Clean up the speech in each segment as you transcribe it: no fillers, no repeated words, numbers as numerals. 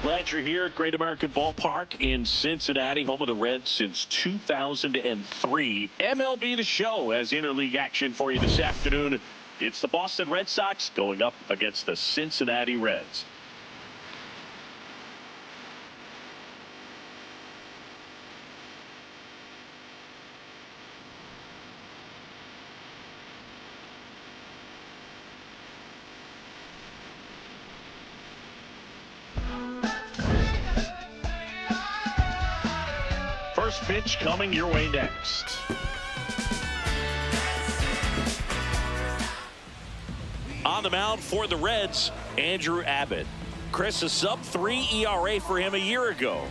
Glad you're here at Great American Ballpark in Cincinnati, home of the Reds since 2003. MLB The Show has interleague action for you this afternoon. It's the Boston Red Sox going up against the Cincinnati Reds. First pitch coming your way next. On the mound for the Reds, Andrew Abbott. Chris, a sub-3 ERA for him a year ago.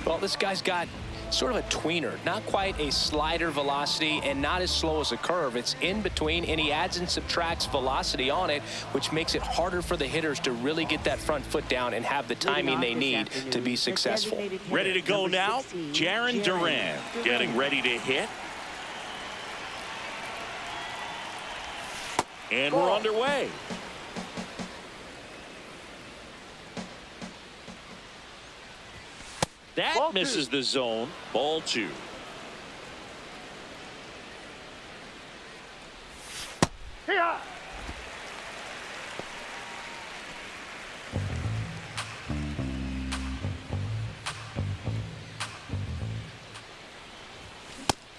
Well, this guy's got sort of a tweener, not quite a slider velocity and not as slow as a curve. It's in between, and he adds and subtracts velocity on it, which makes it harder for the hitters to really get that front foot down and have the timing they need to be successful. Ready to go now, Jarren Duran getting ready to hit. And we're underway. That misses the zone. Ball 2. Here.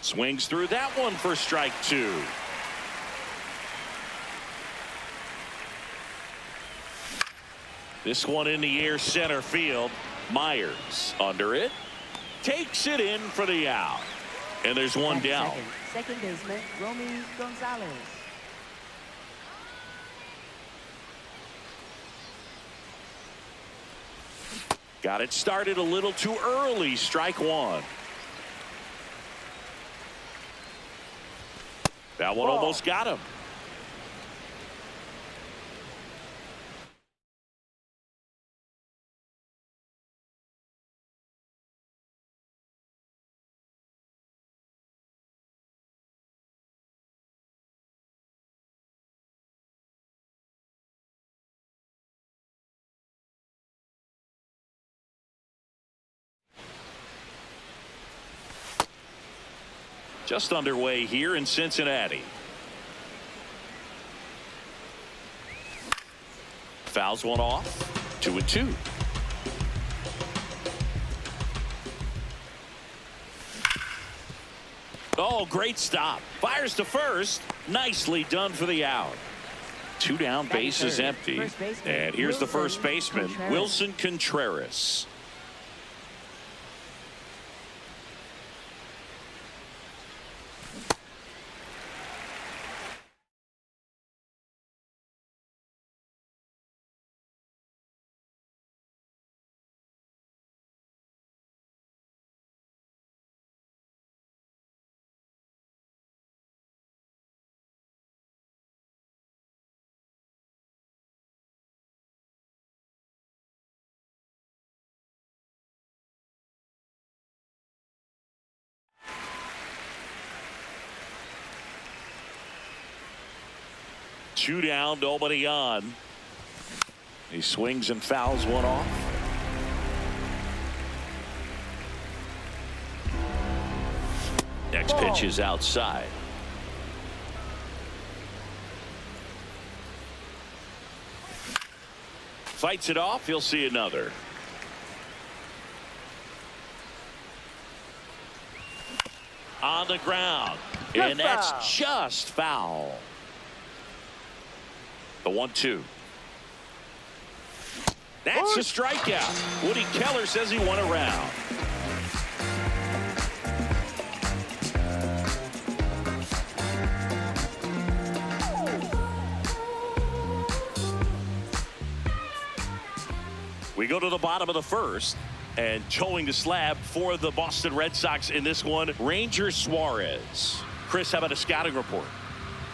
Swings through that one for strike 2. This one in the air center field. Myers under it, takes it in for the out, and there's one down. Second baseman Romy Gonzalez. Got it started a little too early. Strike 1. That one almost got him. Just underway here in Cincinnati. Fouls one off. 2-2. Oh, great stop. Fires to first. Nicely done for the out. 2 down, base is empty. And here's the first baseman, Wilson Contreras. Two down, nobody on. He swings and fouls one off. Next pitch is outside. Fights it off. He'll see another. On the ground. And that's just foul. The 1-2. That's a strikeout. Woody Keller says he won a round. We go to the bottom of the first, and towing the slab for the Boston Red Sox in this one, Ranger Suarez. Chris, how about a scouting report?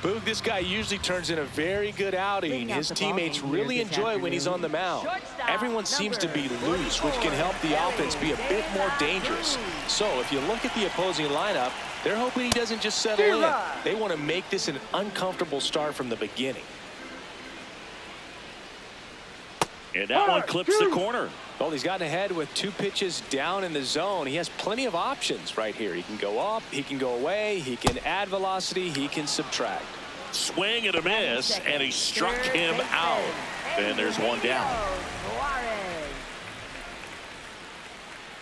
Boog, this guy usually turns in a very good outing. His teammates really enjoy when he's on the mound. Everyone seems to be loose, which can help the offense be a bit more dangerous. So if you look at the opposing lineup, they're hoping he doesn't just settle in. They want to make this an uncomfortable start from the beginning. And that one clips the corner. Well, he's gotten ahead with 2 pitches down in the zone. He has plenty of options right here. He can go up, he can go away, he can add velocity, he can subtract. Swing and a miss, and he struck him out. And there's one down.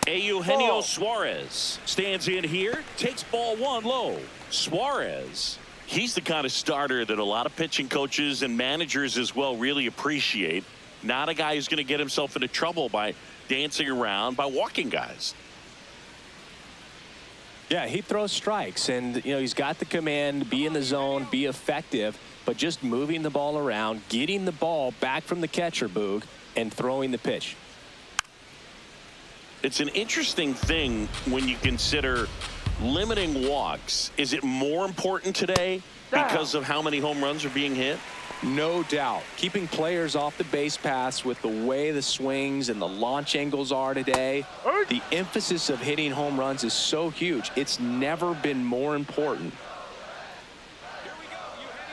Eugenio Suarez stands in here, takes ball 1 low. Suarez, he's the kind of starter that a lot of pitching coaches and managers as well really appreciate. Not a guy who's going to get himself into trouble by dancing around, by walking guys. Yeah, he throws strikes, and he's got the command, be in the zone, be effective, but just moving the ball around, getting the ball back from the catcher, Boog, and throwing the pitch. It's an interesting thing when you consider limiting walks. Is it more important today because of how many home runs are being hit? No doubt. Keeping players off the base paths with the way the swings and the launch angles are today, the emphasis of hitting home runs is so huge. It's never been more important.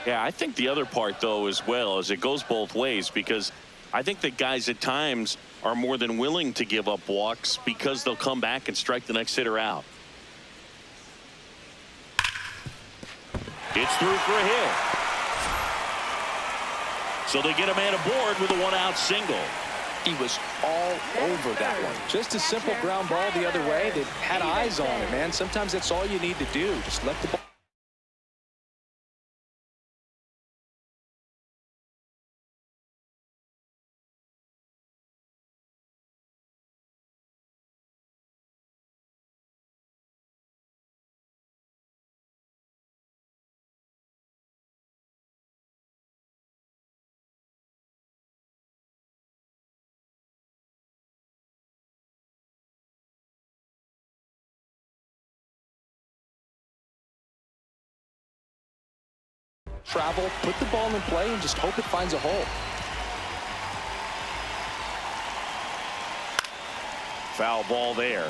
Yeah, I think the other part, though, as well, is it goes both ways, because I think that guys at times are more than willing to give up walks because they'll come back and strike the next hitter out. It's through for a hit. So they get a man aboard with a 1-out single. He was all over that one. Just a simple ground ball the other way that had eyes on it, man. Sometimes that's all you need to do. Just let the ball. Travel, put the ball in play, and just hope it finds a hole. Foul ball there.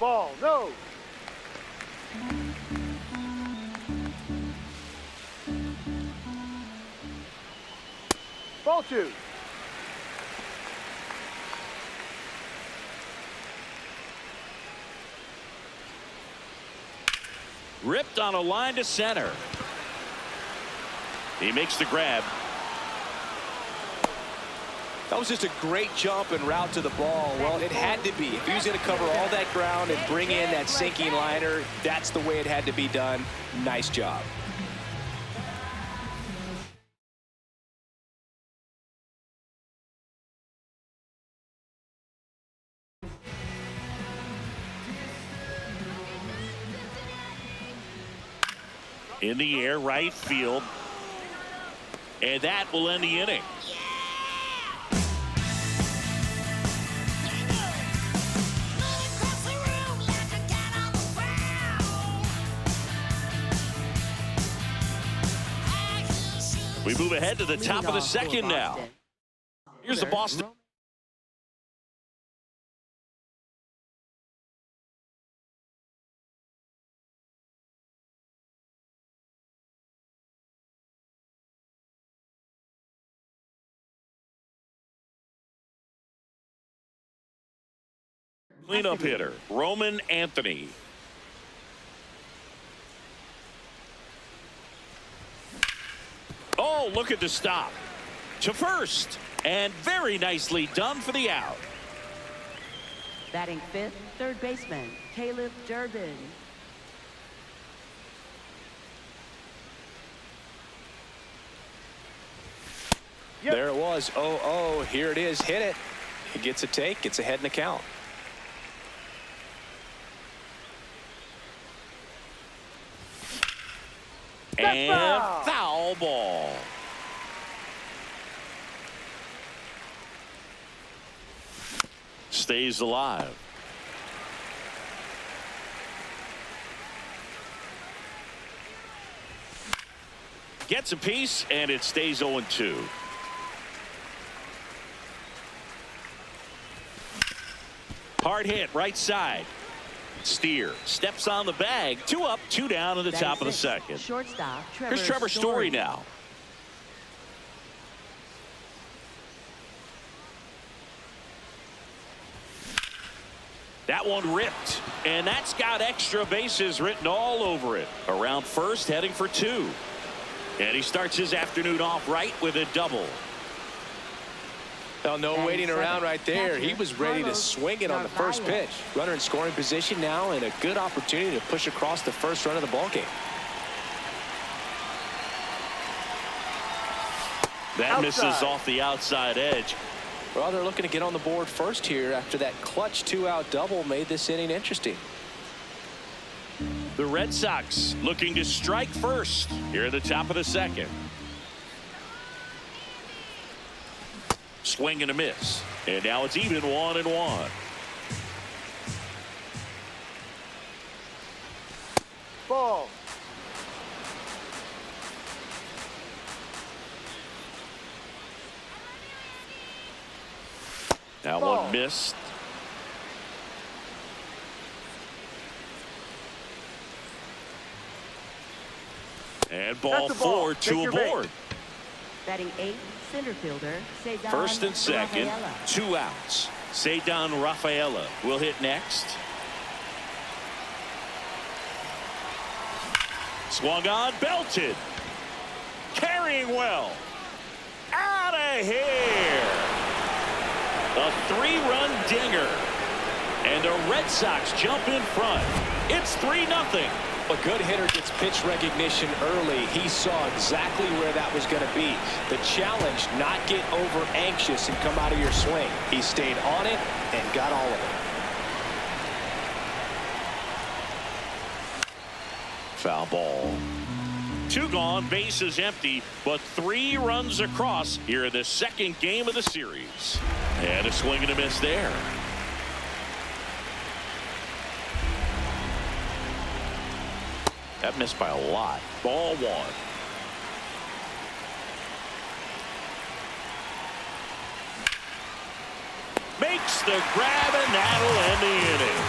Ball, no. Ball 2. Ripped on a line to center. He makes the grab. That was just a great jump and route to the ball. Well, it had to be. If he was going to cover all that ground and bring in that sinking liner, that's the way it had to be done. Nice job. In the air, right field. And that will end the inning. We move ahead to the top of the second now. Here's the Boston. Cleanup hitter, Roman Anthony. Oh, look at the stop. To first. And very nicely done for the out. Batting 5th, third baseman, Caleb Durbin. Yep. There it was. Oh, here it is. Hit it. He gets a take, gets ahead in the count. And foul ball. Stays alive. Gets a piece, and it stays 0-2. Hard hit, right side. Steer steps on the bag. 2 up, 2 down in the top of the second. Shortstop, Here's Trevor Story now. That one ripped, and that's got extra bases written all over it. Around first, heading for 2. And he starts his afternoon off right with a double. Well, no waiting around right there. He was ready to swing it on the first pitch. Runner in scoring position now, and a good opportunity to push across the first run of the ballgame. That misses off the outside edge. Well, they're looking to get on the board first here after that clutch 2-out double made this inning interesting. The Red Sox looking to strike first here at the top of the second. Swing and a miss. And now it's even 1-1. Ball. That one missed. And ball 4, 2 aboard. Batting 8th, center fielder, Cedar First and second, Rafaela. 2 outs. Cedar Rafaela will hit next. Swung on, belted. Carrying well. Out of here. A 3-run dinger. And the Red Sox jump in front. It's 3-0. A good hitter gets pitch recognition early. He saw exactly where that was going to be. The challenge, not get over anxious and come out of your swing. He stayed on it and got all of it. Foul ball. 2 gone, bases empty, but 3 runs across here in the second game of the series. And a swing and a miss there. That missed by a lot. Ball 1. Makes the grab, and that'll end the inning.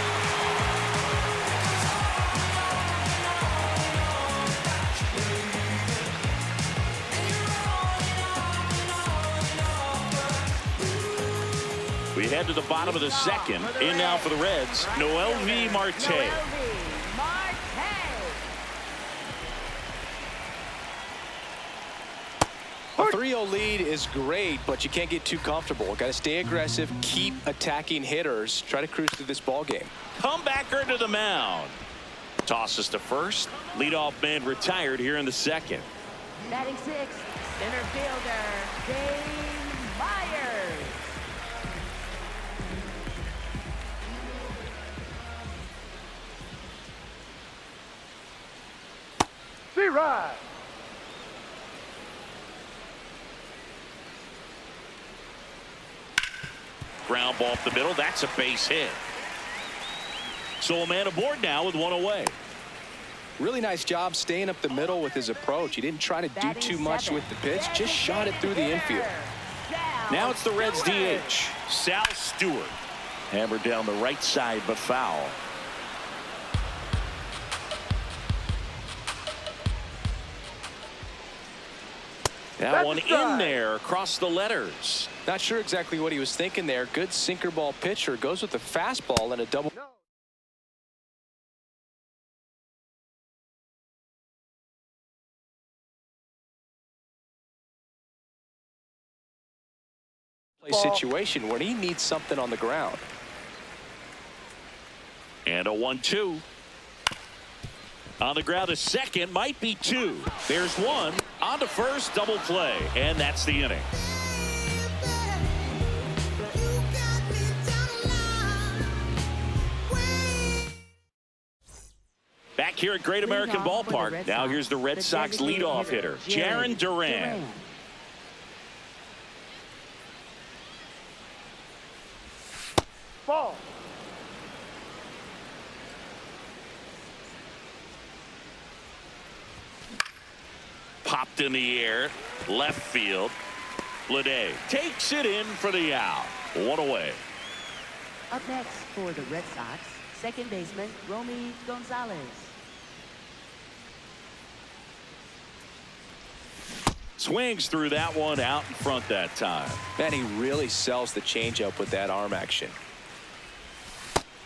We head to the bottom of the second. In now for the Reds, MLB Marte. A 3-0 lead is great, but you can't get too comfortable. Got to stay aggressive, keep attacking hitters, try to cruise through this ball game. Comebacker to the mound. Tosses to first. Leadoff man retired here in the second. Batting 6th, center fielder, Dane Myers. C-Ride. Ground ball up the middle. That's a base hit. So a man aboard now with 1 away. Really nice job staying up the middle with his approach. He didn't try to do too much with the pitch, just shot it through the infield. Now it's the Reds DH, Sal Stewart. Hammered down the right side, but foul. That one in there across the letters. Not sure exactly what he was thinking there. Good sinker ball pitcher, goes with the fastball and a double. Situation when he needs something on the ground. And a 1-2. On the ground, a second, might be 2. There's 1 on to first, double play, and that's the inning. Back here at Great American Ballpark. Now here's the Red Sox leadoff hitter, Jarren Duran. Ball. Popped in the air, left field. Lede takes it in for the out. 1 away. Up next for the Red Sox, second baseman, Romy Gonzalez. Swings through that one out in front that time. Man, he really sells the changeup with that arm action.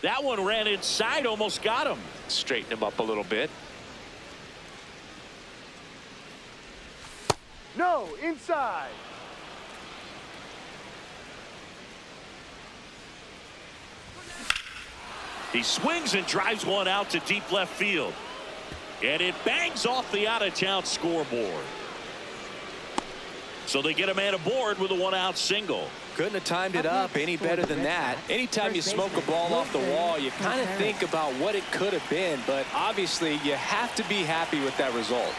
That one ran inside, almost got him. Straighten him up a little bit. No, inside. He swings and drives one out to deep left field. And it bangs off the out-of-town scoreboard. So they get a man aboard with a one-out single. Couldn't have timed it up any better than that. Anytime you smoke a ball off the wall, you kind of think about what it could have been, but obviously you have to be happy with that result.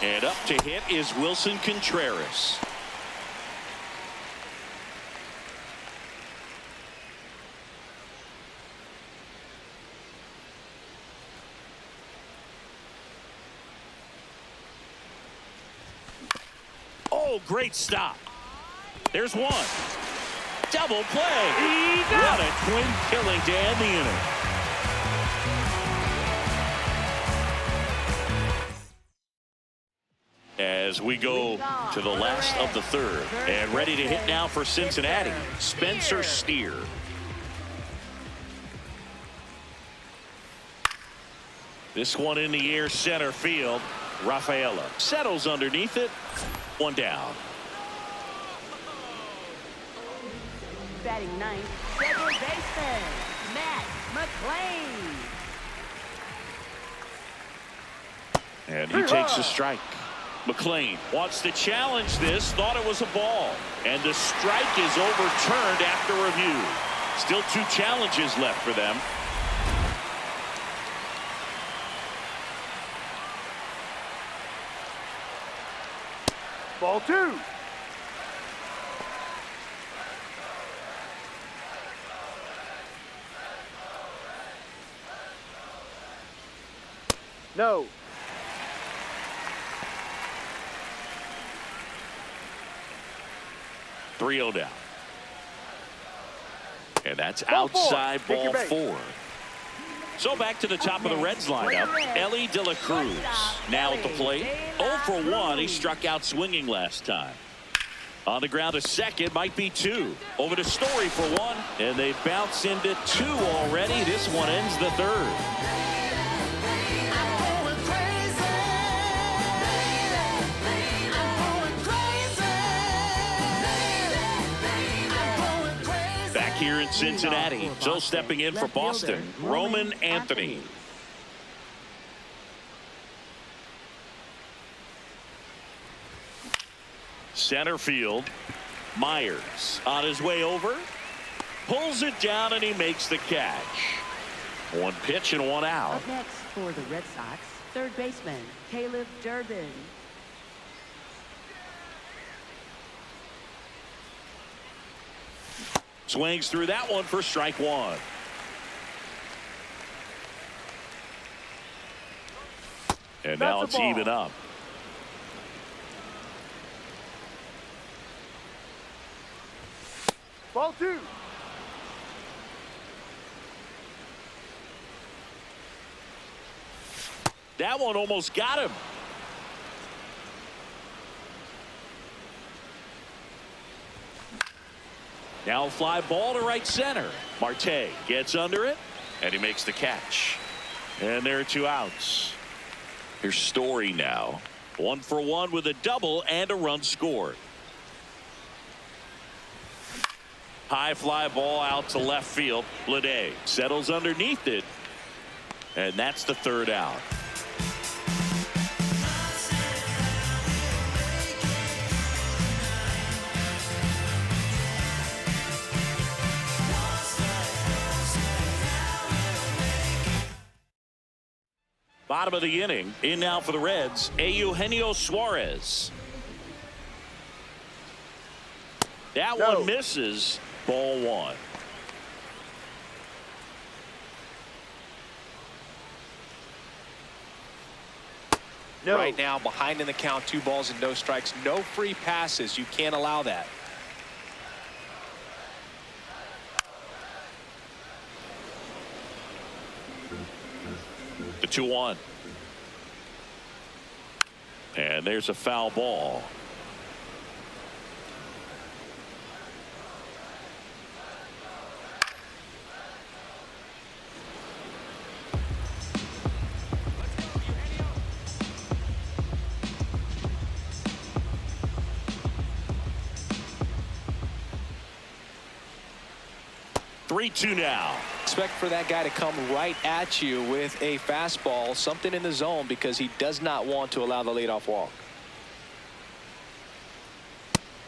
And up to hit is Wilson Contreras. Oh, great stop. There's one. Double play. What a twin killing to end the inning. As we go to the last of the third, and ready to hit now for Cincinnati, Spencer Steer. This one in the air, center field. Rafaela settles underneath it. One down. Batting ninth, second baseman, Matt McClain. And he takes a strike. McClain wants to challenge this, thought it was a ball. And the strike is overturned after review. Still 2 challenges left for them. Ball 2. No. Three-0 down. And that's outside ball 4. So back to the top of the Reds lineup. Ellie De La Cruz now at the plate. 0 for 1. He struck out swinging last time. On the ground to second, might be 2. Over to Story for 1. And they bounce into 2 already. This one ends the third. Here in Cincinnati, so stepping in for Boston, Roman Anthony. Center field, Myers on his way over, pulls it down and he makes the catch. 1 pitch and 1 out. Up next for the Red Sox, third baseman, Caleb Durbin. Swings through that one for strike 1. And now it's even up. Ball 2. That one almost got him. Now fly ball to right center. Marte gets under it, and he makes the catch. And there are 2 outs. Here's Story now. 1 for 1 with a double and a run scored. High fly ball out to left field. Blade settles underneath it, and that's the 3rd out. Bottom of the inning. In now for the Reds, Eugenio Suarez. That one misses. Ball 1. No. Right now, behind in the count, 2 balls and no strikes. No free passes. You can't allow that. The 2-1. And there's a foul ball. Three-two now. Expect for that guy to come right at you with a fastball, something in the zone, because he does not want to allow the leadoff walk.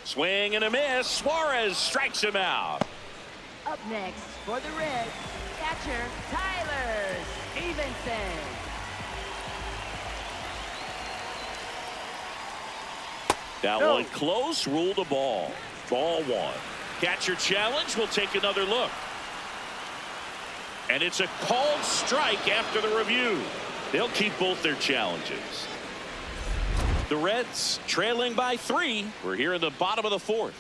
Swing and a miss. Suarez strikes him out. Up next for the Reds, catcher Tyler Stevenson. That one close, ruled a ball. Ball one. Catcher challenge. We'll take another look. And it's a called strike after the review. They'll keep both their challenges. The Reds trailing by 3. We're here in the bottom of the 4th.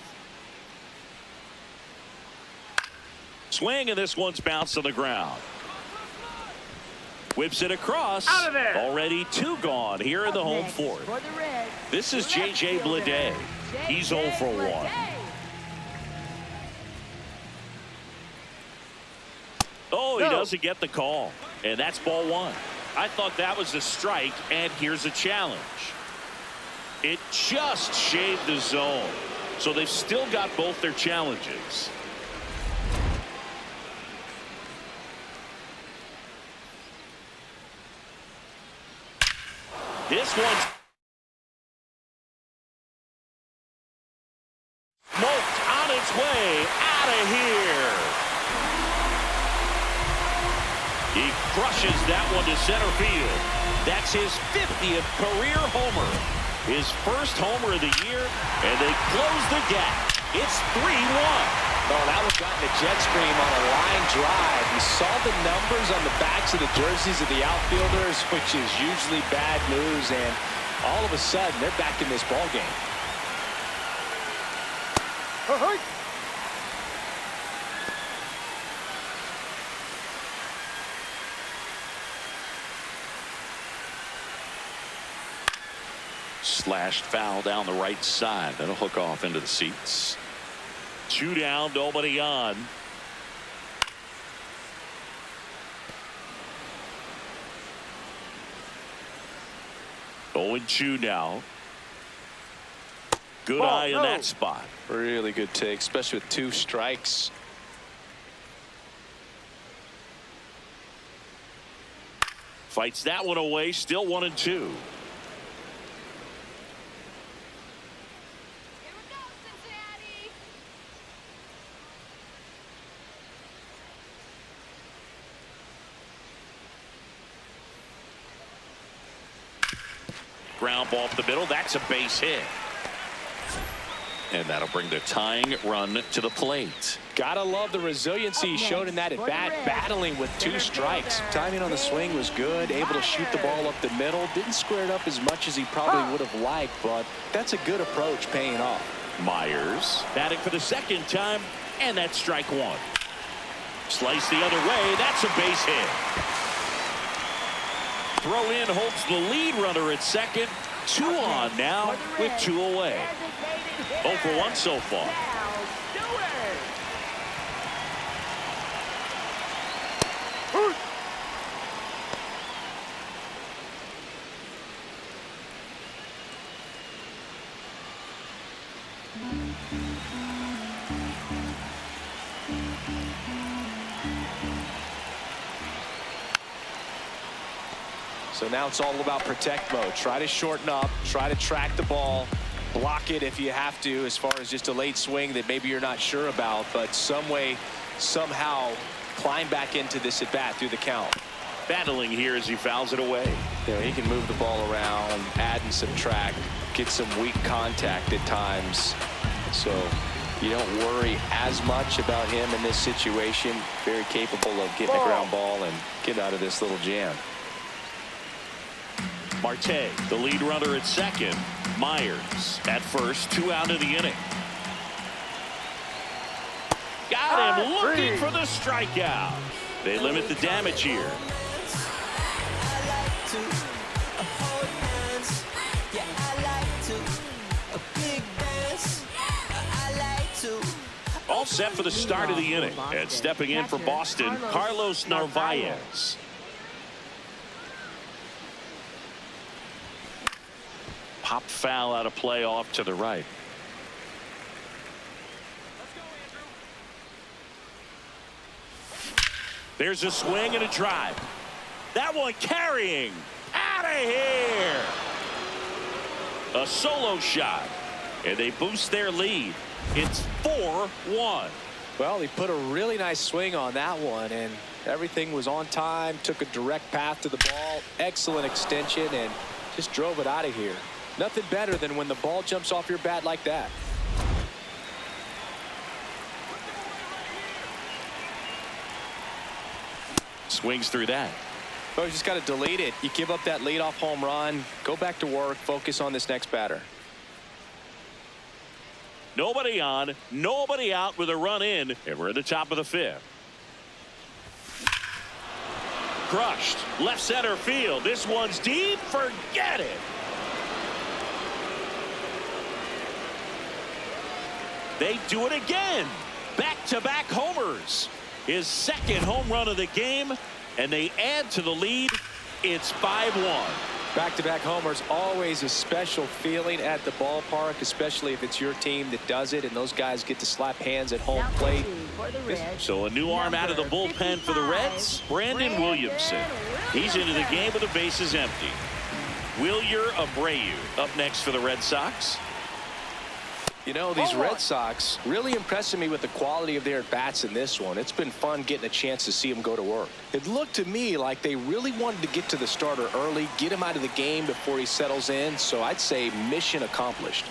Swing, and this one's bounced on the ground. Whips it across. Out of there. Already 2 gone here in the home 4th. For the Reds, This is J.J. Bleday. He's 0 for 1. Oh, he doesn't get the call. And that's ball 1. I thought that was a strike, and here's a challenge. It just shaved the zone. So they've still got both their challenges. This one's smoked on its way out of here. He crushes that one to center field. That's his 50th career homer. His first homer of the year, and they close the gap. It's 3-1. Oh, that one got in the jet stream on a line drive. You saw the numbers on the backs of the jerseys of the outfielders, which is usually bad news, and all of a sudden they're back in this ball game. Slashed foul down the right side. That'll hook off into the seats. 2 down, nobody on. Oh, and 2 now. Good eye in that spot. Really good take, especially with 2 strikes. Fights that one away. Still 1-2. Cincinnati. Ground ball up the middle. That's a base hit. And that'll bring the tying run to the plate. Gotta love the resiliency he showed in that at bat, battling with 2 strikes. Timing on the swing was good, able to shoot the ball up the middle. Didn't square it up as much as he probably would have liked, but that's a good approach, paying off. Myers batting for the 2nd time, and that's strike 1. Slice the other way. That's a base hit. Throw in holds the lead runner at 2nd. 2 on now with 2 away. 0 for 1 so far. So now it's all about protect mode. Try to shorten up, try to track the ball, block it if you have to, as far as just a late swing that maybe you're not sure about, but some way, somehow climb back into this at bat through the count. Battling here as he fouls it away. You know, he can move the ball around, add and subtract, get some weak contact at times. So you don't worry as much about him in this situation. Very capable of getting a ground ball and get out of this little jam. Marte, the lead runner at 2nd. Myers at 1st, 2 out of the inning. Got him looking for the strikeout. They limit the damage here. All set for the start of the inning. And stepping in for Boston, Carlos Narvaez. Pop foul out of play off to the right. There's a swing and a drive. That one carrying. Out of here. A solo shot. And they boost their lead. It's 4-1. Well, he put a really nice swing on that one, and everything was on time. Took a direct path to the ball. Excellent extension, and just drove it out of here. Nothing better than when the ball jumps off your bat like that. Swings through that. Well, you just got to delete it. You give up that leadoff home run. Go back to work. Focus on this next batter. Nobody on, nobody out with a run in, and we're at the top of the fifth. Crushed. Left center field. This one's deep. Forget it. They do it again. Back-to-back homers. His second home run of the game, and they add to the lead. It's 5-1. Back-to-back homers, always a special feeling at the ballpark, especially if it's your team that does it and those guys get to slap hands at home plate. So a new arm out of the bullpen for the Reds, Brandon Williamson. He's into the game with the bases empty. Wilyer Abreu up next for the Red Sox. You know, these Red Sox really impressing me with the quality of their at-bats in this one. It's been fun getting a chance to see them go to work. It looked to me like they really wanted to get to the starter early, get him out of the game before he settles in. So I'd say mission accomplished.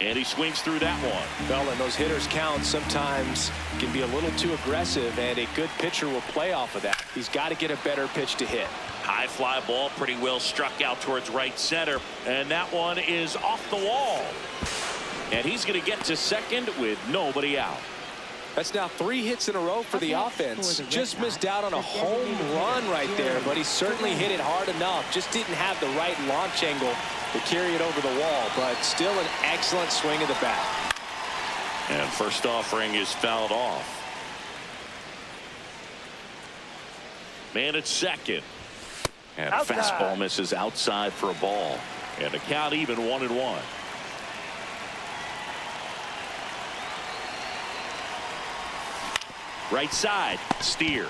And he swings through that one. Well, and those hitters count sometimes can be a little too aggressive, and a good pitcher will play off of that. He's got to get a better pitch to hit. High fly ball, pretty well struck out towards right center, and that one is off the wall. And he's going to get to second with nobody out. That's now 3 hits in a row for the offense. Just missed out on a home run right there, but he certainly hit it hard enough. Just didn't have the right launch angle to carry it over the wall, but still an excellent swing of the bat. And first offering is fouled off. Man at second. And a fastball misses outside for a ball. And the count even 1-1. Right side, Steer.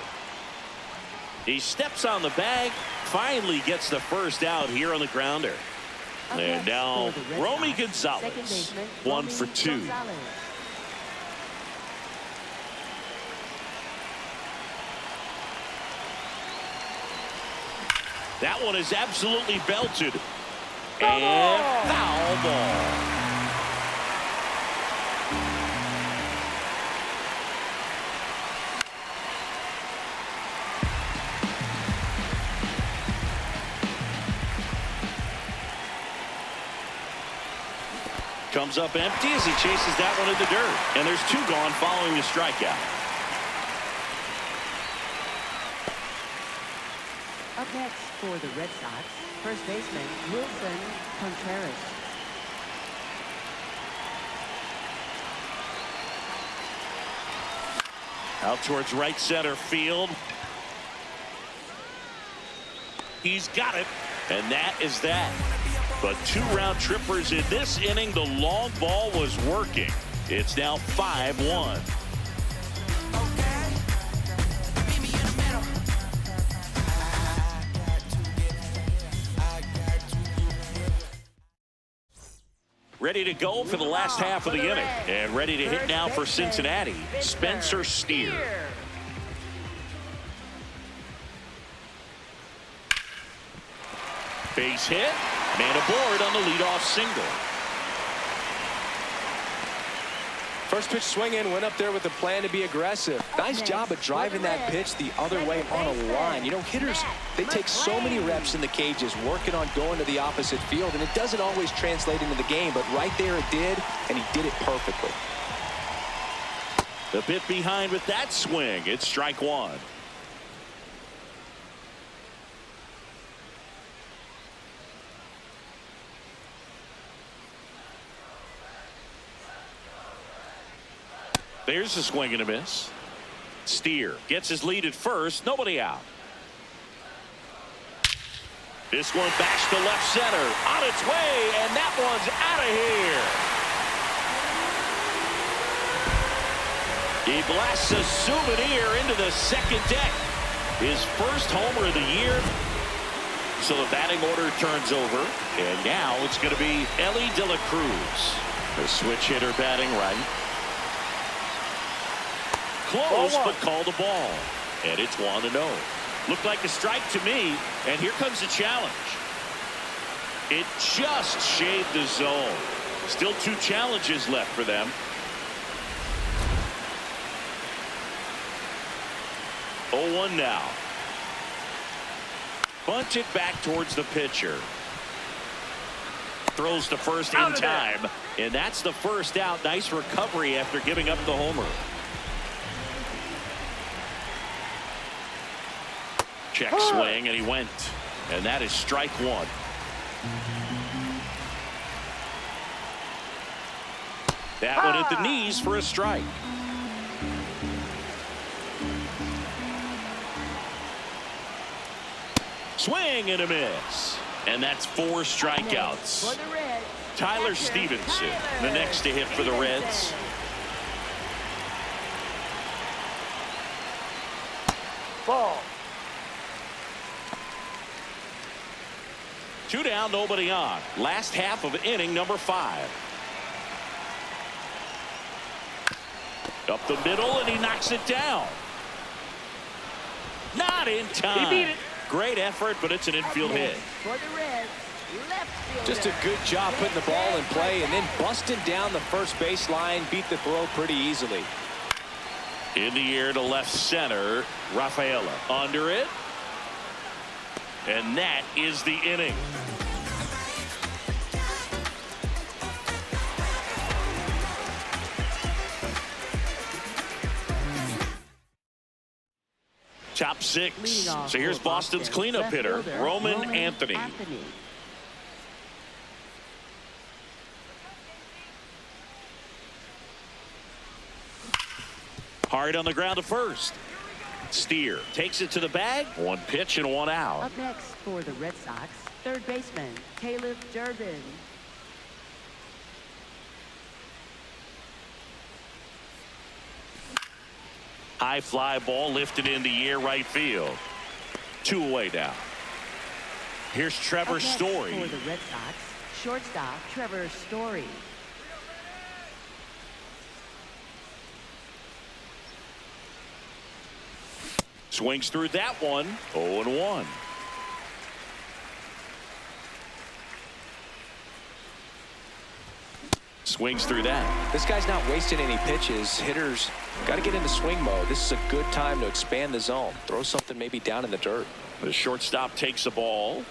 He steps on the bag, finally gets the first out here on the grounder. And now Romy Gonzalez, 1 for 2. That one is absolutely belted. And foul ball. Comes up empty as he chases that one in the dirt. And there's 2 gone following the strikeout. Up next for the Red Sox, first baseman Wilson Contreras. Out towards right center field. He's got it. And that is that. But 2 round trippers in this inning. The long ball was working. It's now 5-1. Ready to go for the last half of the inning. And ready to hit now for Cincinnati, Spencer Steer. Base hit. Man aboard on the leadoff single. First pitch swinging, went up there with a plan to be aggressive. Nice job of driving that pitch the other way on a line. You know, hitters, they take so many reps in the cages working on going to the opposite field, and it doesn't always translate into the game, but right there it did, and he did it perfectly. A bit behind with that swing. It's strike one. There's a swing and a miss. Steer gets his lead at first. Nobody out. This one backs to left center. On its way, and that one's out of here. He blasts a souvenir into the second deck. His first homer of the year. So the batting order turns over. And now it's going to be Ellie De La Cruz. The switch hitter batting right. Close, but called a ball. And it's 1-0. Looked like a strike to me. And here comes the challenge. It just shaved the zone. Still 2 challenges left for them. 0-1 now. Bunch it back towards the pitcher. Throws to first in time. And that's the first out. Nice recovery after giving up the homer. Check swing, and he went. And that is strike one. That one at the knees for a strike. Swing and a miss. And that's 4 strikeouts. Tyler Stevenson, the next to hit for the Reds. Ball. 2 down, nobody on. Last half of inning number 5. Up the middle, and he knocks it down. Not in time. He beat it. Great effort, but it's an infield hit. Just a good job putting the ball in play and then busting down the first base line. Beat the throw pretty easily. In the air to left center. Rafaela under it. And that is the inning. Top 6. So here's Boston's cleanup hitter, Roman Anthony. Hard on the ground to first. Steer takes it to the bag. 1 pitch and 1 out. Up next for the Red Sox, third baseman Caleb Durbin. High fly ball lifted in the air right field. 2 away now. Here's Trevor Story. For the Red Sox, shortstop Trevor Story. Swings through that one. 0-1. Swings through that. This guy's not wasting any pitches. Hitters got to get into swing mode. This is a good time to expand the zone. Throw something maybe down in the dirt. The shortstop takes the ball.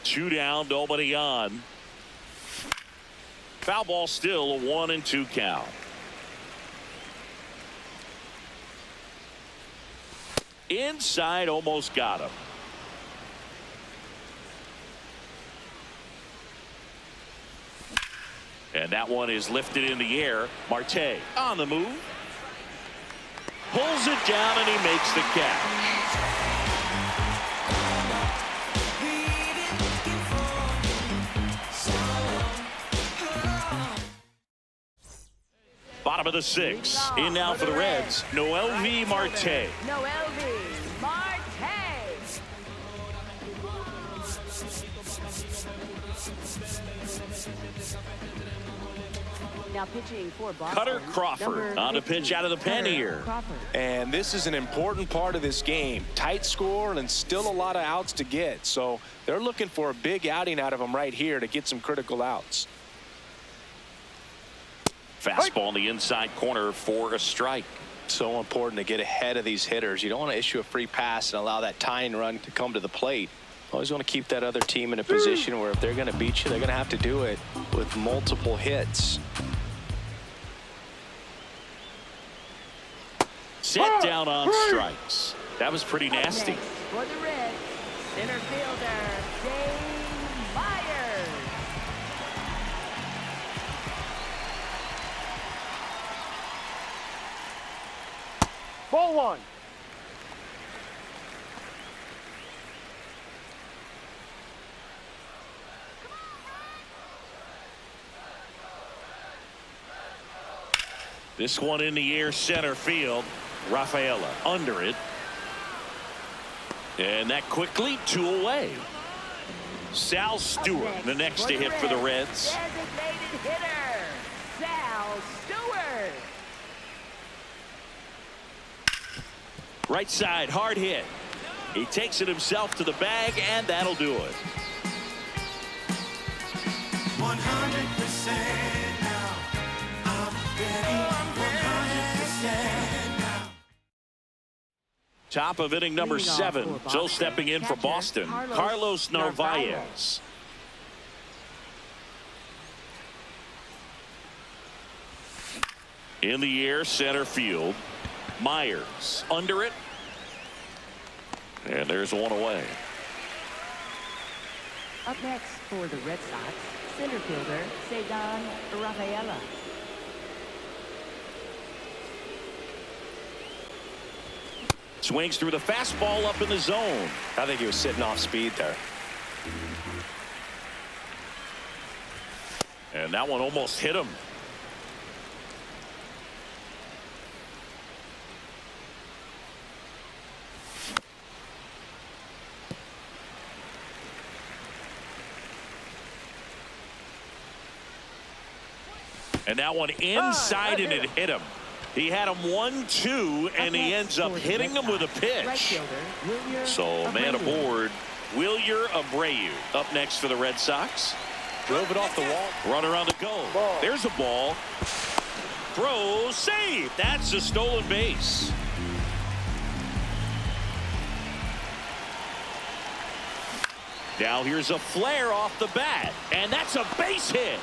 Two down, nobody on. Foul ball, still a 1-2 count. Inside, almost got him. And that one is lifted in the air. Marte on the move. Pulls it down, and he makes the catch. Bottom of the 6th. In now for the Reds, Noelvi Marte. Noelvi Marte. Now pitching for Boston. Cutter Crawford on the pitch out of the pen here. And this is an important part of this game. Tight score and still a lot of outs to get. So they're looking for a big outing out of him right here to get some critical outs. Fastball in the inside corner for a strike. So important to get ahead of these hitters. You don't want to issue a free pass and allow that tying run to come to the plate. Always want to keep that other team in a position where if they're going to beat you, they're going to have to do it with multiple hits. Set down on strikes. That was pretty nasty. For the Reds, center fielder, Dave Myers. Ball one. This one in the air, center field. Rafaela under it. And that quickly, 2 away. Sal Stewart, the next to hit for the Reds. Designated hitter, Sal Stewart. Right side, hard hit. He takes it himself to the bag, and that'll do it. 100% now. I'm ready. 100% now. Top of inning number 7. So stepping in for Boston, Carlos Narvaez. In the air, center field. Myers under it. And there's one away. Up next for the Red Sox, center fielder, Cesar Rafaela. Swings through the fastball up in the zone. I think he was sitting off speed there. And that one almost hit him. And that one inside and it hit him. He had him 1-2 and he ends up hitting him with a pitch. So man aboard, Wilyer Abreu up next for the Red Sox. Drove it off the wall. Runner on the go. There's a ball. Throw, save. That's a stolen base. Now here's a flare off the bat, and that's a base hit.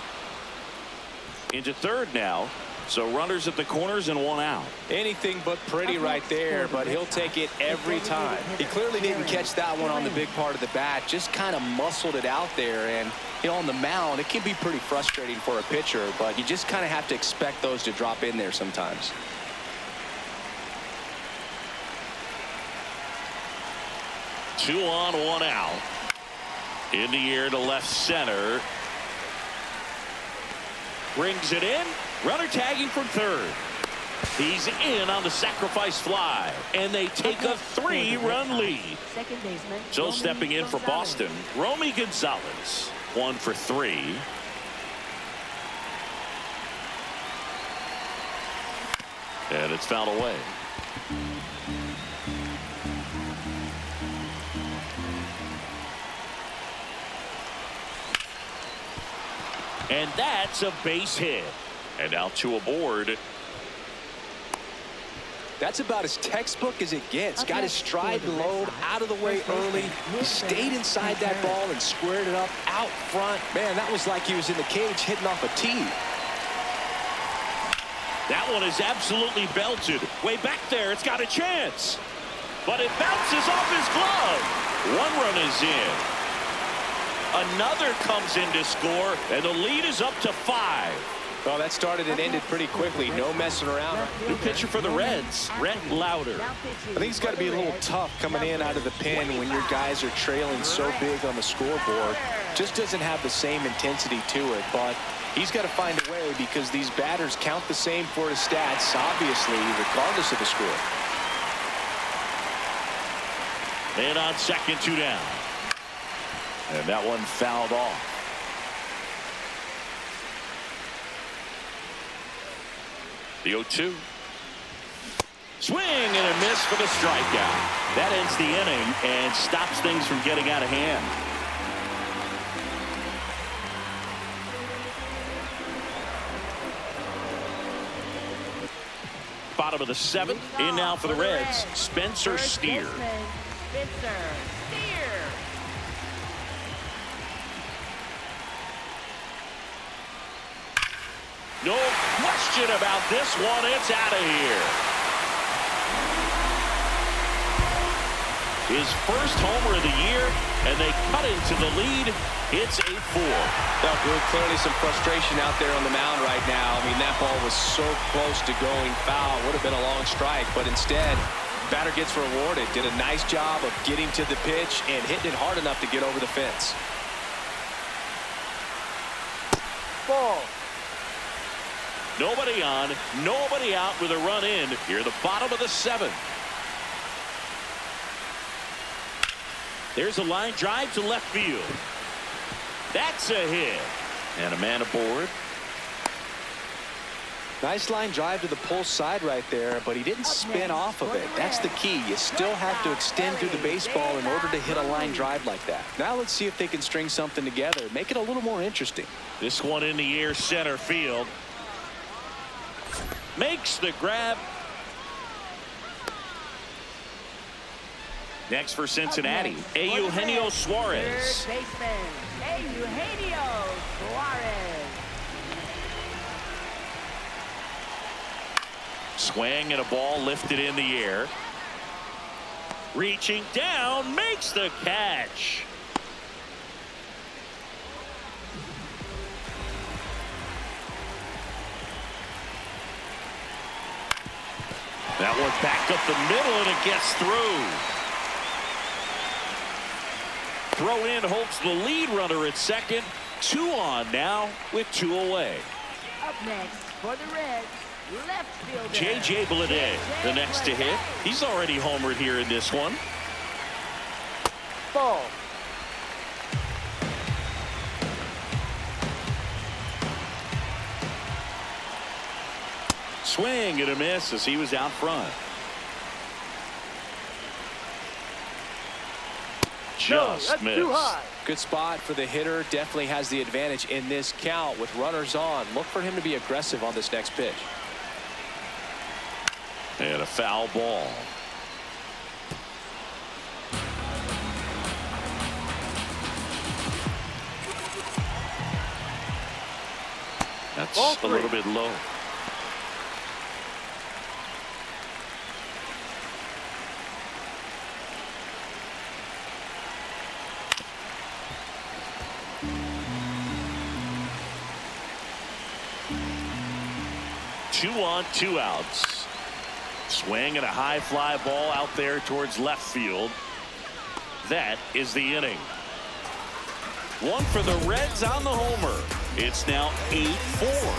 Into third now. So runners at the corners and one out. Anything but pretty right there, but he'll take it every time. He clearly didn't catch that one on the big part of the bat, just kind of muscled it out there. And, you know, on the mound, it can be pretty frustrating for a pitcher, but you just kind of have to expect those to drop in there sometimes. Two on, one out. In the air to left center. Brings it in. Runner tagging from third. He's in on the sacrifice fly, and they take a 3-run lead. Second baseman. So stepping in for Boston, Romy Gonzalez, 1 for 3. And it's fouled away. And that's a base hit. And now 2 aboard. That's about as textbook as it gets. Got his stride low, out of the way early. He stayed inside that ball and squared it up out front. Man, that was like he was in the cage hitting off a tee. That one is absolutely belted. Way back there, it's got a chance. But it bounces off his glove. 1 run is in. Another comes in to score, and the lead is up to 5. Well, that started and ended pretty quickly. No messing around. New pitcher for the Reds, Rhett Lauder. I think it's got to be a little tough coming in out of the pen when your guys are trailing so big on the scoreboard. Just doesn't have the same intensity to it, but he's got to find a way because these batters count the same for his stats, obviously, regardless of the score. And on second, 2 down. And that one fouled off. The 0-2. Swing and a miss for the strikeout. That ends the inning and stops things from getting out of hand. Bottom of the 7th. In now for the Reds, Spencer Steer. Spencer Steer. No question about this one. It's out of here. His first homer of the year, and they cut into the lead. It's 8-4. Well, Drew, clearly some frustration out there on the mound right now. I mean, that ball was so close to going foul. Would have been a long strike, but instead, batter gets rewarded. Did a nice job of getting to the pitch and hitting it hard enough to get over the fence. Ball. Nobody on, nobody out with a run in. Here, the bottom of the 7th. There's a line drive to left field. That's a hit. And a man aboard. Nice line drive to the pull side right there, but he didn't spin off of it. That's the key. You still have to extend through the baseball in order to hit a line drive like that. Now let's see if they can string something together. Make it a little more interesting. This one in the air, center field. Makes the grab. Next for Cincinnati, Eugenio Suarez. Third baseman, Eugenio Suarez. Swing and a ball lifted in the air. Reaching down, makes the catch. That one back up the middle, and it gets through. Throw in holds the lead runner at second. 2 on now with 2 away. Up next for the Reds, left fielder J.J. Bleday, the next to hit. He's already homered here in this one. Ball. Swing and a miss as he was out front. Just that's missed. too high. Good spot for the hitter. Definitely has the advantage in this count with runners on. Look for him to be aggressive on this next pitch. And a foul ball. That's Ball a little bit low. Two on, 2 outs. Swing and a high fly ball out there towards left field. That is the inning. One for the Reds on the homer. It's now 8-4.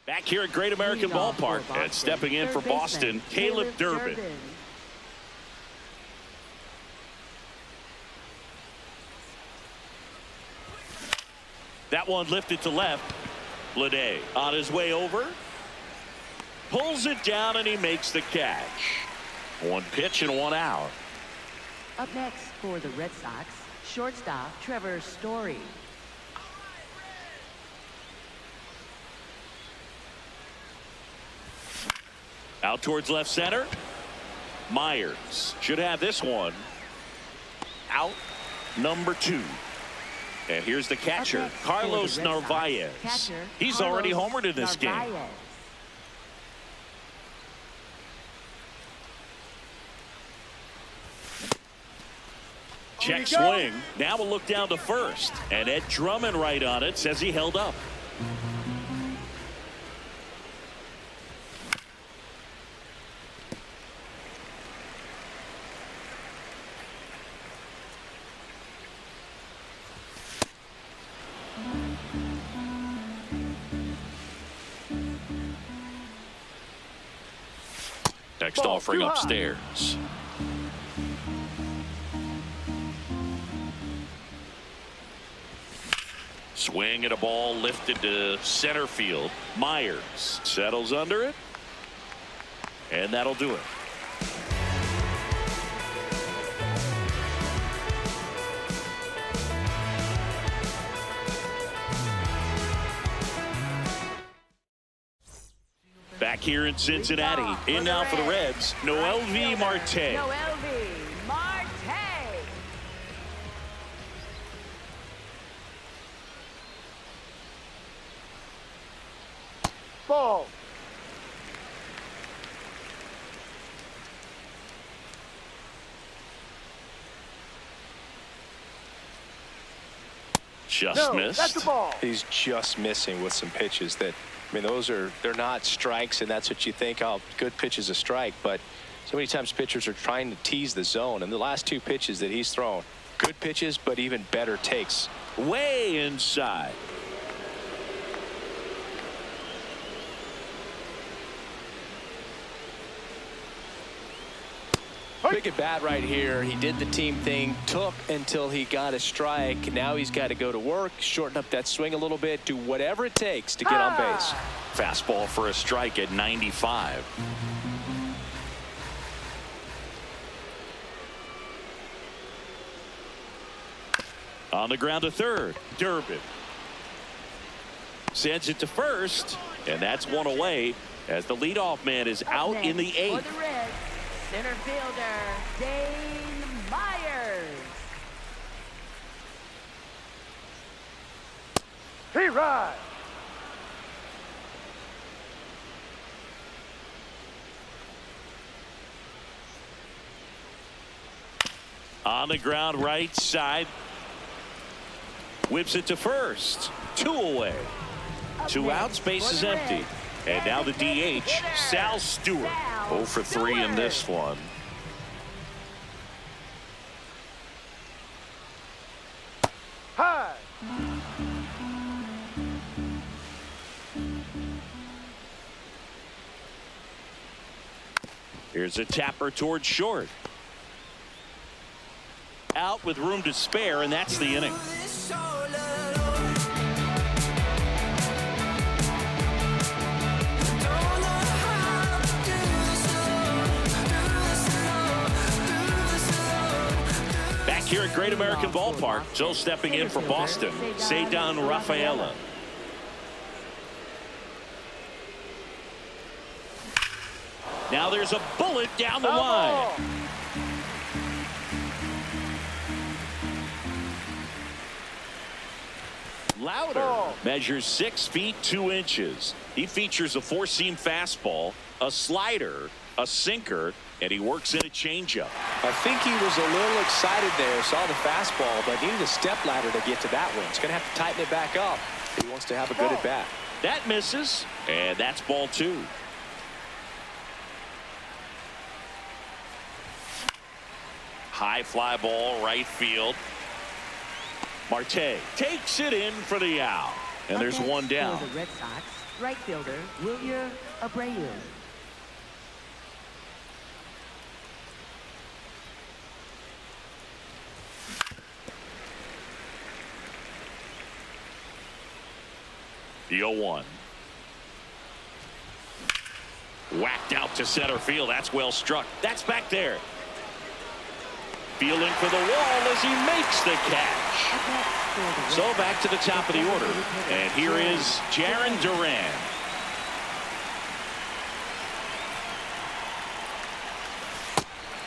Back here at Great American Ballpark, and stepping in for Boston, Caleb Durbin. That one lifted to left. Bleday on his way over. Pulls it down, and he makes the catch. 1 pitch and 1 out. Up next for the Red Sox, shortstop Trevor Story. Out towards left center. Myers should have this one. Out number 2. And here's the catcher, Carlos Narvaez. He's already homered in this game. Check swing. Now we'll look down to first. And Ed Drummond right on it says he held up. Next offering upstairs. Swing and a ball lifted to center field. Myers settles under it, and that'll do it. Back here in Cincinnati, in now for the Reds, Noel V. Marte. Noel V. Marte. Ball. Just missed. That's the ball. He's just missing with some pitches that, I mean, they're not strikes, and that's what you think, oh, good pitch is a strike, but so many times pitchers are trying to tease the zone, and the last two pitches that he's thrown, good pitches, but even better takes. Way inside. Big at bat right here. He did the team thing, took until he got a strike. Now he's got to go to work, shorten up that swing a little bit, do whatever it takes to get on base. Fastball for a strike at 95. On the ground to third. Durbin sends it to first, and that's one away as the leadoff man is out in the For eighth. the Reds, center fielder Dane Myers. He rides. On the ground right side. Whips it to first. 2 away. 2 outs, base is empty. And now the DH, Sal Stewart. 0 for 3 in this one. High. Here's a tapper towards short. Out with room to spare, and that's the inning. Back here at Great American Ballpark, Joe stepping in for Boston, Cedar Rafaela. Now there's a bullet down the line. Louder measures 6 feet 2 inches. He features a 4-seam fastball, a slider, a sinker, and he works in a changeup. I think he was a little excited there, saw the fastball, but needed a step ladder to get to that one. He's going to have to tighten it back up if he wants to have a good at bat. That misses, and that's ball 2. High fly ball, right field. Marte takes it in for the out. And there's one down. For the Red Sox, right fielder Wilyer Abreu. The 0-1. Whacked out to center field. That's well struck. That's back there. Feeling for the wall as he makes the catch. So back to the top of the order. And here is Jarren Duran.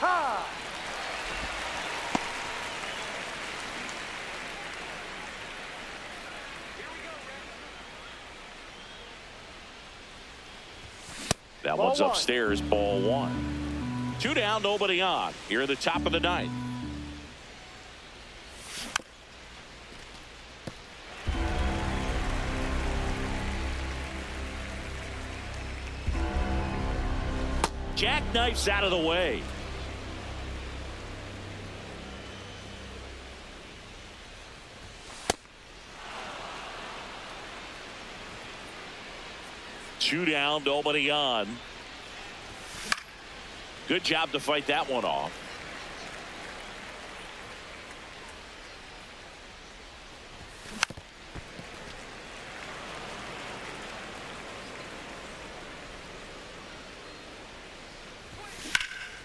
High. That one's upstairs, ball 1. 2 down, nobody on. Here at the top of the ninth. Jackknifes out of the way. Two down, nobody on. Good job to fight that one off.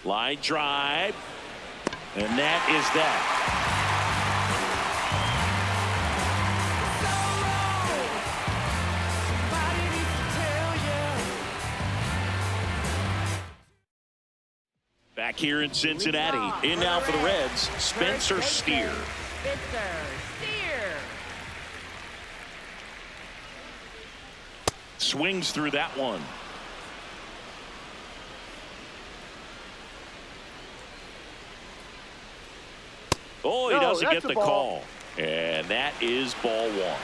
Line drive. And that is that. Back here in Cincinnati. In now for the Reds, Spencer Steer. Spencer Steer. Swings through that one. Oh, he doesn't get the call. And that is ball one.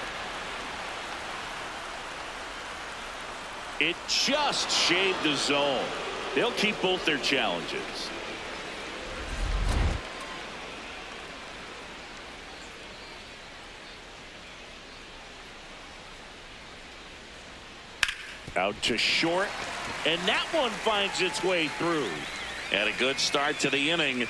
It just shaved the zone. They'll keep both their challenges. Out to short, and that one finds its way through. And a good start to the inning.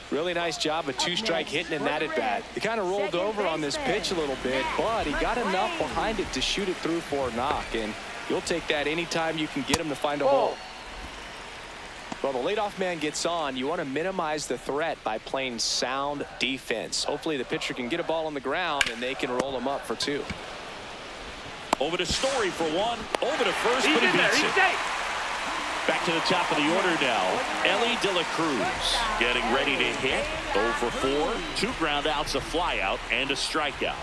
Really nice job of two-strike hitting in that at bat. He kind of rolled over on this pitch a little bit, but he got enough behind it to shoot it through for a knock, and you'll take that anytime you can get him to find a hole. Well, the leadoff man gets on. You want to minimize the threat by playing sound defense. Hopefully the pitcher can get a ball on the ground and they can roll him up for two. Over to Story for one. Over to first, but he beats it. Back to the top of the order now. Ellie De La Cruz getting ready to hit. 0 for 4. 2 ground outs, a flyout, and a strikeout.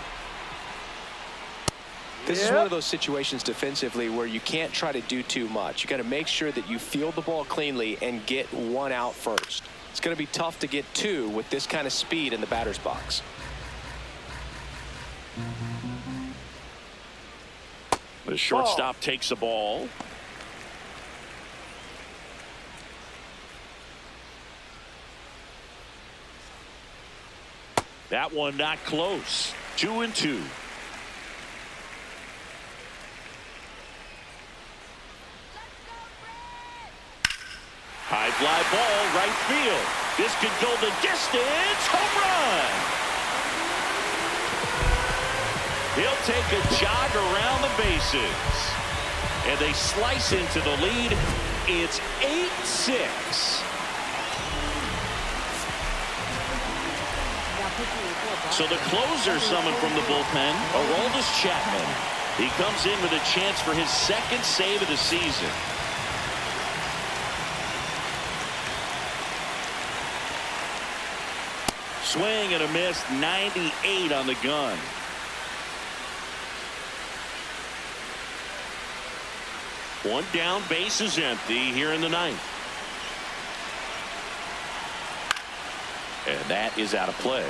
This is one of those situations defensively where you can't try to do too much. You got to make sure that you field the ball cleanly and get one out first. It's going to be tough to get two with this kind of speed in the batter's box. The shortstop takes the ball. That one not close. 2-2. High fly ball, right field. This could go the distance. Home run. He'll take a jog around the bases. And they slice into the lead. It's 8-6. So the closer summoned from the bullpen, Aroldis Chapman. He comes in with a chance for his second save of the season. Swing and a miss, 98 on the gun. One down, base is empty here in the ninth. And that is out of play.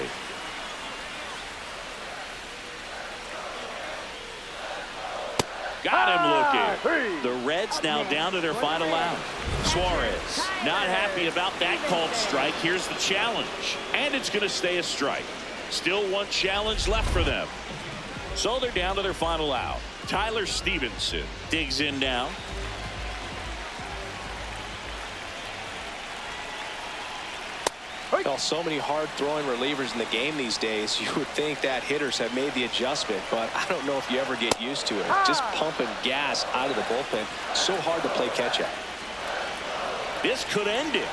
Got him looking. The Reds now down to their final out. Suarez not happy about that called strike. Here's the challenge. And it's going to stay a strike. Still one challenge left for them. So they're down to their final out. Tyler Stevenson digs in now. Well, so many hard-throwing relievers in the game these days. You would think that hitters have made the adjustment, but I don't know if you ever get used to it. Just pumping gas out of the bullpen. So hard to play catch-up. This could end it.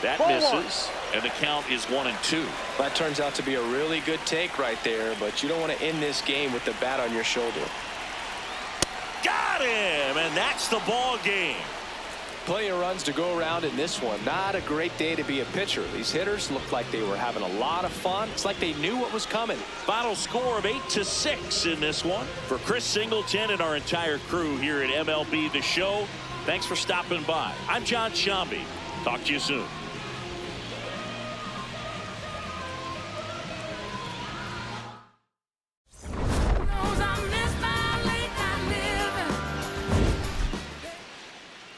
That misses, and the count is 1-2. That turns out to be a really good take right there, but you don't want to end this game with the bat on your shoulder. Got him, and that's the ball game. Plenty of runs to go around in this one. Not a great day to be a pitcher. These hitters looked like they were having a lot of fun. It's like they knew what was coming. Final score of 8-6 in this one. For Chris Singleton and our entire crew here at MLB The Show, thanks for stopping by. I'm John Shambi. Talk to you soon.